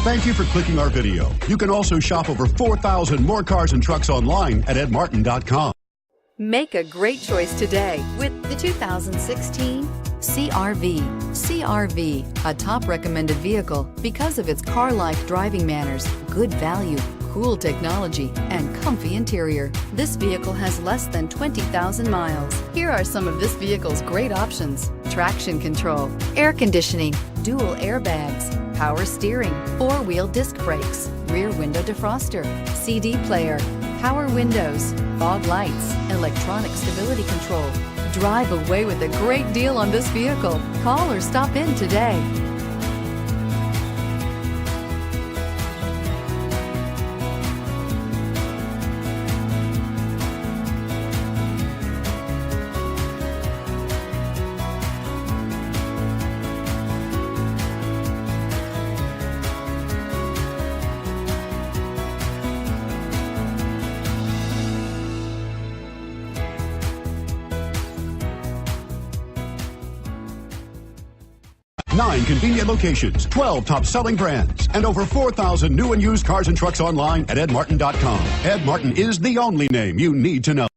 Thank you for clicking our video. You can also shop over 4,000 more cars and trucks online at edmartin.com. Make a great choice today with the 2016 CR-V. CR-V, a top recommended vehicle because of its car-like driving manners, good value, cool technology, and comfy interior. This vehicle has less than 20,000 miles. Here are some of this vehicle's great options: traction control, air conditioning, dual airbags, power steering, four-wheel disc brakes, rear window defroster, CD player, power windows, fog lights, electronic stability control. Drive away with a great deal on this vehicle. Call or stop in today. Nine convenient locations, 12 top-selling brands, and over 4,000 new and used cars and trucks online at edmartin.com. Ed Martin is the only name you need to know.